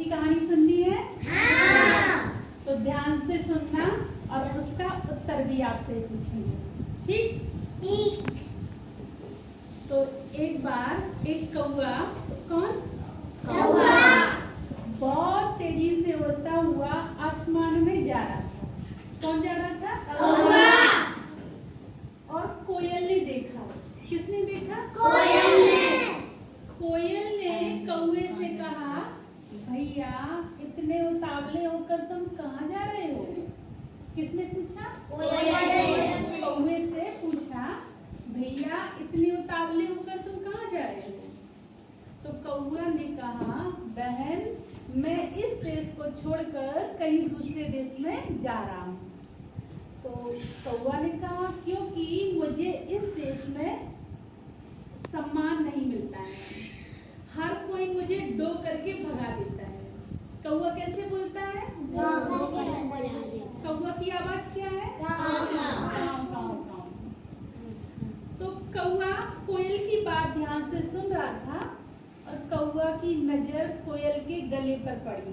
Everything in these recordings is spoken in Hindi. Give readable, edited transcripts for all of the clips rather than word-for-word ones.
कहानी सुननी है? हाँ। तो ध्यान से सुनना और उसका उत्तर भी आपसे पूछेंगे, ठीक? ठीक। तो एक बार एक कौवा, कौन? कौवा बहुत तेजी से उड़ता हुआ आसमान में जा रहा था। कौन जा रहा था? कौवा। और कोयल ने देखा। किसने देखा? कोयल ने। कोयल ने कौवे से कहा, भैया इतने उतावले होकर तुम कहाँ जा रहे हो? किसने पूछा? कौवे से पूछा, भैया इतने उतावले होकर तुम कहाँ जा रहे हो? तो कौवा ने कहा, बहन मैं इस देश को छोड़कर कहीं दूसरे देश में जा रहा हूँ। तो कौवा ने कहा, क्योंकि मुझे इस देश में सम्मान नहीं मिलता है, हर कोई मुझे डो करके भगा देता है। कौवा कैसे बोलता है? कौवा की आवाज क्या है? काव काव काव। तो कौवा कोयल की बात ध्यान से सुन रहा था और कौवा की नजर कोयल के गले पर पड़ी।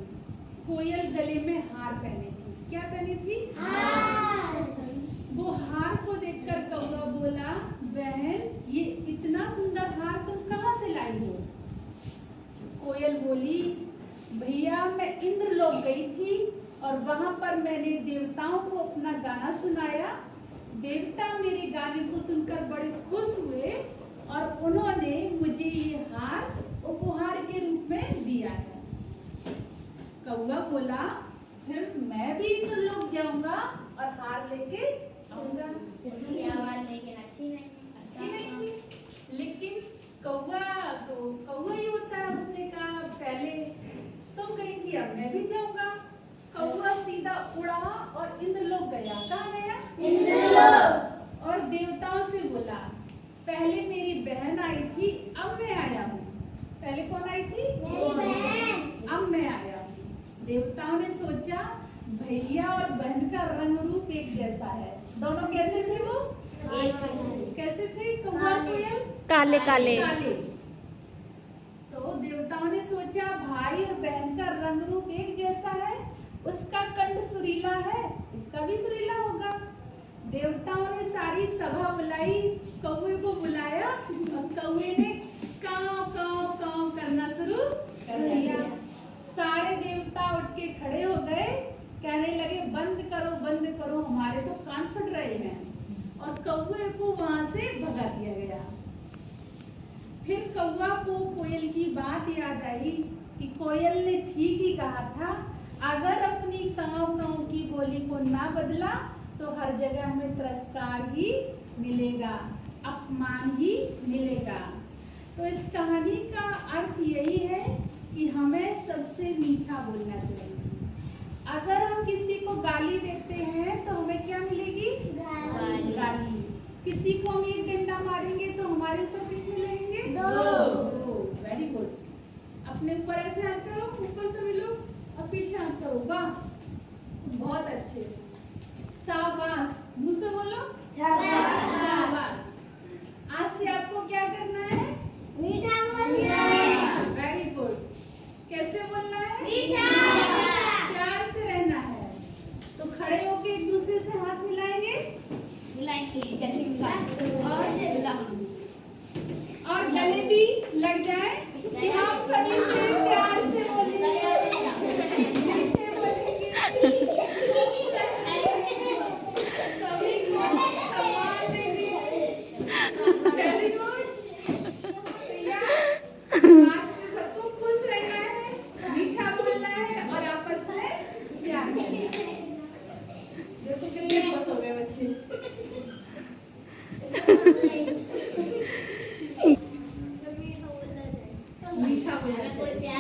कोयल गले में हार पहनी थी। क्या पहनी थी? हार। वो हार को देखकर कौवा बोला, बहन ये इतना सुंदर हार तुम कहाँ से लाई हो? कोयल बोली, भैया मैं इंद्रलोक गई थी और वहां पर मैंने देवताओं को अपना गाना सुनाया। देवता मेरे गाने को सुनकर बड़े खुश हुए और उन्होंने मुझे ये हार उपहार के रूप में दिया है। कौवा बोला, फिर मैं भी इंद्रलोक जाऊंगा और हार लेके आऊंगा। अच्छी नहीं थी, लेकिन कौवा ही होता है। उसने कहा, पहले तुम कही थी अब मैं भी जाऊंगा। कौवा सीधा उड़ा और इंद्रलोक गया। कहाँ गया? इंद्रलोक। और देवताओं से बोला, पहले मेरी बहन आई थी, अब मैं आया हूँ। पहले कौन आई थी? मेरी बहन। अब मैं आया हूँ। देवताओं ने सोचा, भैया और बहन का रंग रूप एक जैसा है। दोनों कैसे थे वो? कैसे थे? कौवा कोयल काले काले। तो देवताओं ने सोचा, भाई और बहन का रंग रूप एक जैसा है, उसका कंठ सुरीला है, इसका भी सुरीला होगा। देवताओं ने सारी सभा बुलाई, कौवे को बुलाया और कौवे ने काव काव काव करना शुरू कर दिया। सारे देवता उठ के खड़े हो गए, कहने लगे, बंद करो, हमारे तो कान फट रहे हैं। और कौवे को वहां से भगा दिया गया। फिर कौवा को कोयल की बात याद आई कि कोयल ने ठीक ही कहा था, अगर अपनी काव काव की बोली को ना बदला तो हर जगह हमें तिरस्कार ही मिलेगा, अपमान ही मिलेगा। तो इस कहानी का अर्थ यही है कि हमें सबसे मीठा बोलना चाहिए। अगर हम किसी को गाली देते हैं तो हमें क्या मिलेगी? गाली। किसी को हम एक डंडा मारेंगे तो हमारे ऊपर कितने लगेंगे? दो। Very good. अपने ऊपर ऐसे हाथ करो, ऊपर से मिलो और पीछे हाथ करो। वाह, बहुत अच्छे। शाबाश। मुंह से बोलो शाबाश। आज से आपको क्या करना है? मीठा बोलना है। Very good. कैसे बोलना है? मीठा। प्यार से रहना है। तो खड़े होके एक दूसरे से हाथ मिलाएंगे और गले भी लग जाए कि हम सभी से प्यार से बोलेंगे। सभी को सम्मान देंगे। Very good. आज से सबको खुश रहना है, मीठा बोलना है और आपस में प्यार करना है। देखो कितने खुश हो गए बच्चे। मीठा बोलना।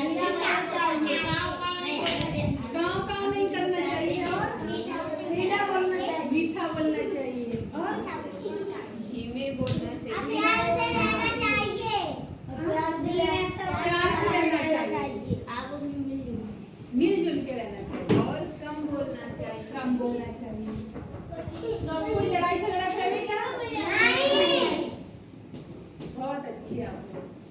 आओ।